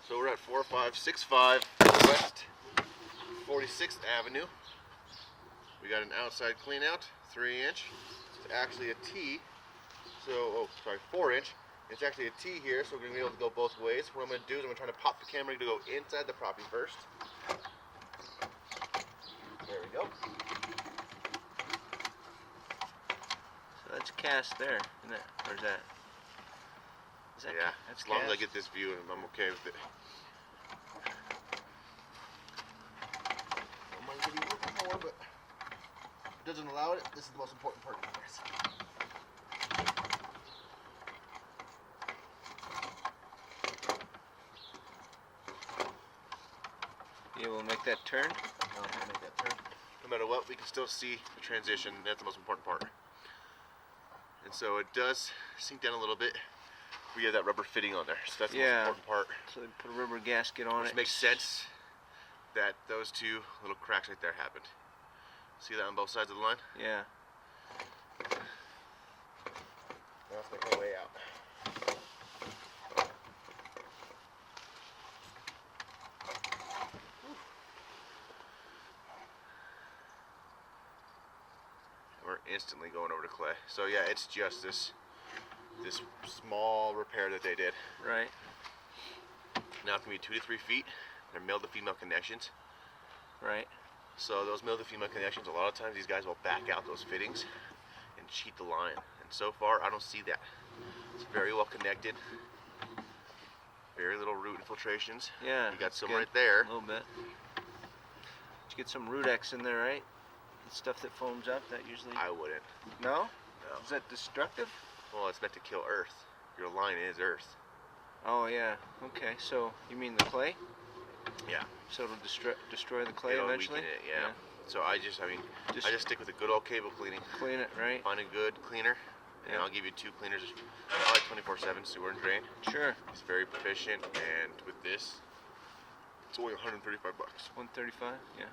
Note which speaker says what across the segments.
Speaker 1: So we're at 4565 West 46th Avenue. We got an outside clean out, 3-inch. It's actually a T, so, 4-inch. It's actually a T here, so we're going to be able to go both ways. What I'm going to do is I'm going to try to pop the camera to go inside the property first. There we go.
Speaker 2: So that's cast there, isn't it? Or is that?
Speaker 1: Yeah,
Speaker 2: that's
Speaker 1: as long
Speaker 2: cast?
Speaker 1: as I get this view, I'm okay with it. I might give you a little bit more, but if it doesn't allow it, this is the most important part of this.
Speaker 2: You will make that turn?
Speaker 1: I'm gonna make that turn. No matter what, we can still see the transition. That's the most important part. And so it does sink down a little bit. We have that rubber fitting on there, so that's the most important part.
Speaker 2: So they put a rubber gasket on it.
Speaker 1: Which makes sense that those two little cracks right there happened. See that on both sides of the line?
Speaker 2: Yeah.
Speaker 1: Now let's make our way out. We're instantly going over to clay. So yeah, it's just this small repair that they did.
Speaker 2: Right.
Speaker 1: Now it's gonna be 2 to 3 feet. They're male to female connections.
Speaker 2: Right.
Speaker 1: So those male to female connections, a lot of times these guys will back out those fittings and cheat the line. And so far, I don't see that. It's very well connected. Very little root infiltrations.
Speaker 2: Yeah.
Speaker 1: You got some
Speaker 2: good.
Speaker 1: right there.
Speaker 2: A little bit. Did you get some Rudex in there, right? The stuff that foams up, that usually...
Speaker 1: I wouldn't.
Speaker 2: No?
Speaker 1: No.
Speaker 2: Is that destructive?
Speaker 1: Well, it's meant to kill earth. Your line is earth.
Speaker 2: Oh, yeah. Okay, so you mean the clay?
Speaker 1: Yeah.
Speaker 2: So it'll destroy the clay
Speaker 1: It'll
Speaker 2: eventually?
Speaker 1: weaken it, yeah. So I just stick with a good old cable cleaning.
Speaker 2: Clean it, right?
Speaker 1: Find a good cleaner, and
Speaker 2: Yeah.
Speaker 1: I'll give you 2 cleaners. I like 24/7 sewer and drain.
Speaker 2: Sure.
Speaker 1: It's very proficient, and with this, it's only 135 bucks.
Speaker 2: 135? Yeah.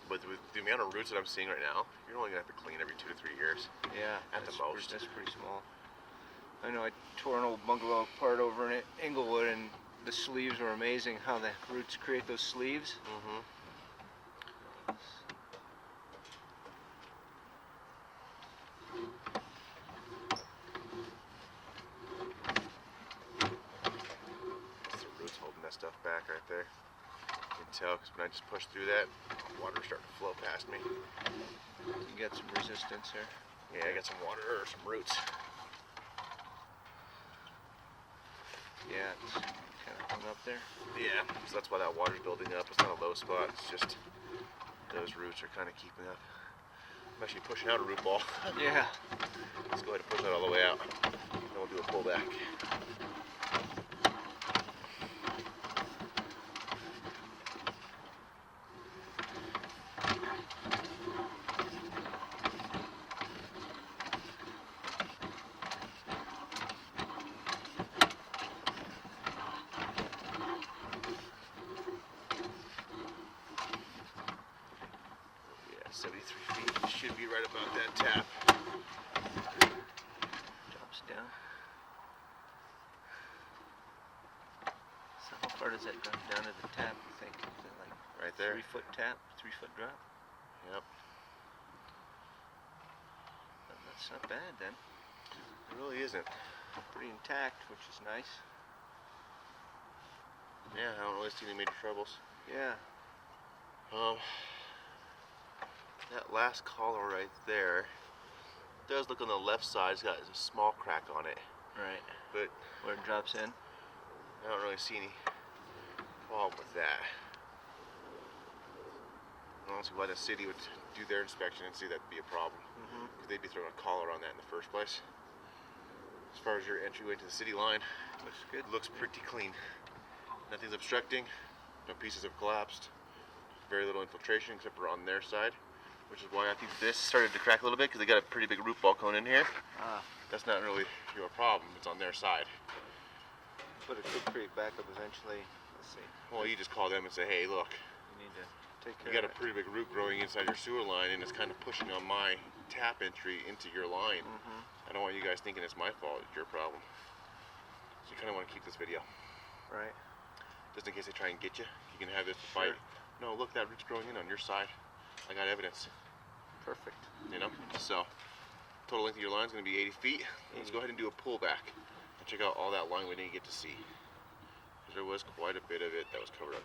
Speaker 1: But with the amount of roots that I'm seeing right now, you're only gonna have to clean every 2 to 3 years.
Speaker 2: Yeah.
Speaker 1: At the most.
Speaker 2: That's pretty small. I know I tore an old bungalow apart over in Inglewood, and the sleeves were amazing, how the roots create those sleeves.
Speaker 1: Mm-hmm. It's the roots holding that stuff back right there. You can tell because when I just push through that, water's starting to flow past me.
Speaker 2: You got some resistance there.
Speaker 1: Yeah, I got some water or some roots.
Speaker 2: Yeah, it's kind of hung up there.
Speaker 1: Yeah, so that's why that water's building up. It's not a low spot. It's just those roots are kind of keeping up. I'm actually pushing out a root ball.
Speaker 2: Yeah.
Speaker 1: Let's go ahead and push that all the way out. Then we'll do a pullback. Yeah, 73 feet. Should be right about that tap.
Speaker 2: Drops down. So how far does that drop down to the tap, you think? Is it like
Speaker 1: Right there.
Speaker 2: 3-foot tap, 3-foot drop?
Speaker 1: Yep.
Speaker 2: That's not bad then.
Speaker 1: It really isn't.
Speaker 2: Pretty intact, which is nice.
Speaker 1: Yeah, I don't really see any major troubles.
Speaker 2: Yeah.
Speaker 1: That last collar right there does look on the left side. It's got a small crack on it,
Speaker 2: Right.
Speaker 1: but
Speaker 2: Where it drops in?
Speaker 1: I don't really see any problem with that. I don't see why the city would do their inspection and see that'd be a problem.
Speaker 2: Mm-hmm.
Speaker 1: Because they'd be throwing a collar on that in the first place. As far as your entryway to the city line,
Speaker 2: Looks good.
Speaker 1: it looks pretty clean. Nothing's obstructing. No pieces have collapsed. Very little infiltration except for on their side, which is why I think this started to crack a little bit because they got a pretty big root ball cone in here.
Speaker 2: Ah,
Speaker 1: That's not really your problem. It's on their side.
Speaker 2: but it could create backup eventually. Let's see.
Speaker 1: Well, you just call them and say, hey, look,
Speaker 2: You need to take
Speaker 1: you
Speaker 2: care
Speaker 1: got a
Speaker 2: of it.
Speaker 1: pretty big root growing inside your sewer line and it's kind of pushing on my tap entry into your line.
Speaker 2: Mm-hmm.
Speaker 1: I don't want you guys thinking it's my fault. It's your problem. So you kind of want to keep this video.
Speaker 2: Right.
Speaker 1: just in case they try and get you. You can have this
Speaker 2: Sure.
Speaker 1: fight. No, look, that root's growing in on your side. I got evidence.
Speaker 2: Perfect.
Speaker 1: You know, so total length of your line is going to be 80 feet. Let's go ahead and do a pullback and check out all that line we didn't get to see. There was quite a bit of it that was covered up.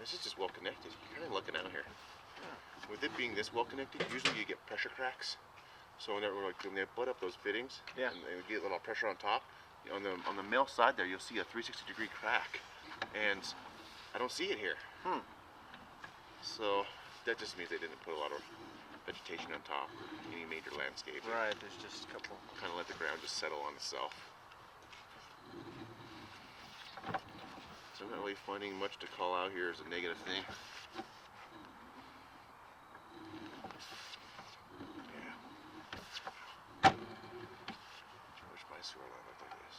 Speaker 1: This is just well connected. You're kind of looking out here. With it being this well connected, usually you get pressure cracks. So when they butt up those fittings,
Speaker 2: Yeah.
Speaker 1: and they get a little pressure on top, on the male side there, you'll see a 360-degree crack, and I don't see it here. So that just means they didn't put a lot of vegetation on top, any major landscaping.
Speaker 2: Right. There's just a couple.
Speaker 1: Kind of let the ground just settle on itself. So I'm not really finding much to call out here as a negative thing. Yeah. I wish my sewer line looked like this.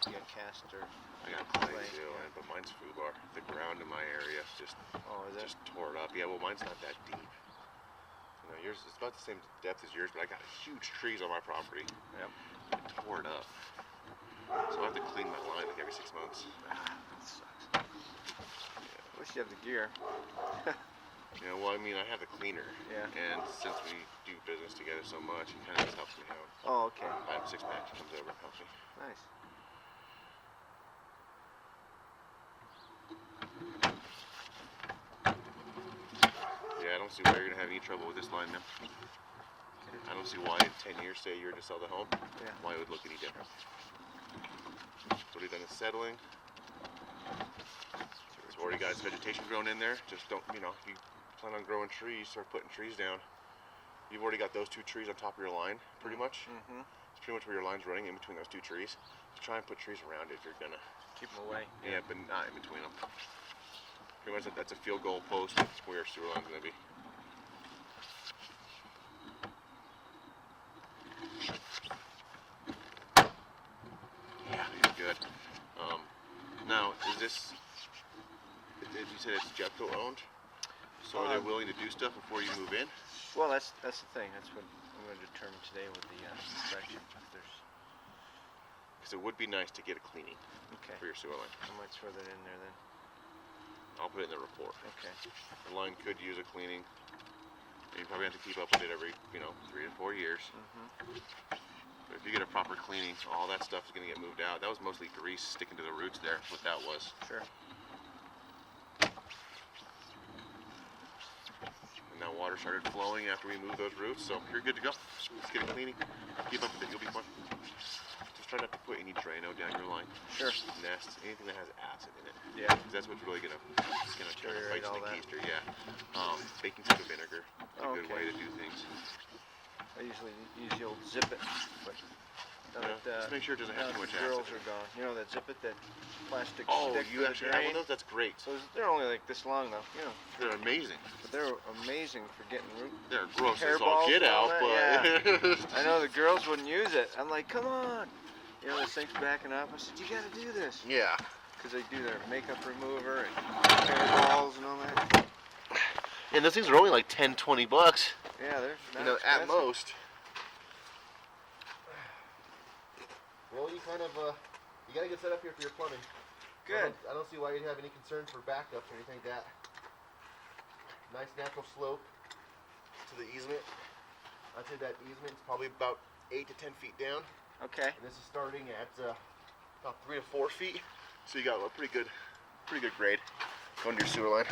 Speaker 2: You got cast or.
Speaker 1: I got clay
Speaker 2: Clay,
Speaker 1: too,
Speaker 2: yeah.
Speaker 1: but mine's foobar. The ground in my area is just
Speaker 2: Oh, is it?
Speaker 1: just tore it up. Yeah, well, mine's not that deep. You know, yours it's about the same depth as yours, but I got huge trees on my property.
Speaker 2: Yep.
Speaker 1: It tore it up. So I have to clean my line like every 6 months.
Speaker 2: That sucks. I wish you have the gear.
Speaker 1: You know, well, I mean, I have the cleaner.
Speaker 2: Yeah.
Speaker 1: And since we do business together so much, he kind of just helps me out.
Speaker 2: Oh, okay.
Speaker 1: I have a 6-pack. He comes over and helps me.
Speaker 2: Nice.
Speaker 1: Yeah, I don't see why you're gonna have any trouble with this line now. I don't see why in 10 years, say you were to sell the home,
Speaker 2: Yeah.
Speaker 1: why it would look any different. So what he's done is settling. It's already got his vegetation grown in there. Just don't, you know, if you plan on growing trees, start putting trees down. You've already got those 2 trees on top of your line, pretty much.
Speaker 2: Mm-hmm.
Speaker 1: It's pretty much where your line's running, in between those 2 trees. So try and put trees around it if you're gonna.
Speaker 2: Keep them away.
Speaker 1: Yeah, but not in between them. Pretty much that's a field goal post where your sewer line's gonna be. Yeah, you're good. Now, is this? You said it's Jeffco owned, so are they willing to do stuff before you move in?
Speaker 2: Well, that's the thing. That's what I'm going to determine today with the inspection. If there's.
Speaker 1: Because it would be nice to get a cleaning
Speaker 2: Okay.
Speaker 1: for your sewer line.
Speaker 2: I might throw that in there then.
Speaker 1: I'll put it in the report.
Speaker 2: Okay.
Speaker 1: The line could use a cleaning. And you probably have to keep up with it every, 3 to 4 years.
Speaker 2: Mm-hmm.
Speaker 1: But if you get a proper cleaning, all that stuff is going to get moved out. That was mostly grease sticking to the roots there, what that was.
Speaker 2: Sure.
Speaker 1: And now water started flowing after we moved those roots, so you're good to go. Let's get a cleaning. Keep up with it, you'll be fine. Just try not to put any Drano down your line.
Speaker 2: Sure.
Speaker 1: Nests, anything that has acid in it.
Speaker 2: Yeah.
Speaker 1: Because that's what's really going to
Speaker 2: Deteriorate
Speaker 1: fight
Speaker 2: all
Speaker 1: the
Speaker 2: that.
Speaker 1: keister, yeah. Baking soda vinegar is a good
Speaker 2: Okay.
Speaker 1: way to do things.
Speaker 2: I usually use the old Zip It, but now
Speaker 1: Yeah,
Speaker 2: that,
Speaker 1: just make sure it doesn't
Speaker 2: now
Speaker 1: have too
Speaker 2: that
Speaker 1: much
Speaker 2: the girls
Speaker 1: acid.
Speaker 2: are gone. You know that Zip It, that plastic
Speaker 1: Oh,
Speaker 2: stick
Speaker 1: you
Speaker 2: for the
Speaker 1: actually have one
Speaker 2: drain?
Speaker 1: of those? That's great.
Speaker 2: So they're only like this long though, you know.
Speaker 1: They're amazing.
Speaker 2: But they're amazing for getting root.
Speaker 1: They're gross as
Speaker 2: Hairballs
Speaker 1: all get
Speaker 2: and all
Speaker 1: out,
Speaker 2: that,
Speaker 1: but
Speaker 2: I know the girls wouldn't use it. I'm like, come on. You know, the sink's backing up. I said, you gotta do this.
Speaker 1: yeah.
Speaker 2: Because they do their makeup remover and hairballs and all that.
Speaker 1: And those things are only like 10, 20 bucks.
Speaker 2: Yeah, they're not
Speaker 1: At
Speaker 2: expensive.
Speaker 1: most. Well, you kind of, you gotta get set up here for your plumbing.
Speaker 2: Good.
Speaker 1: I don't see why you'd have any concern for backups or anything like that. Nice natural slope to the easement. I'd say that easement's probably about 8 to 10 feet down.
Speaker 2: Okay.
Speaker 1: And this is starting at about 3 to 4 feet. So you got a pretty good grade going to your sewer line.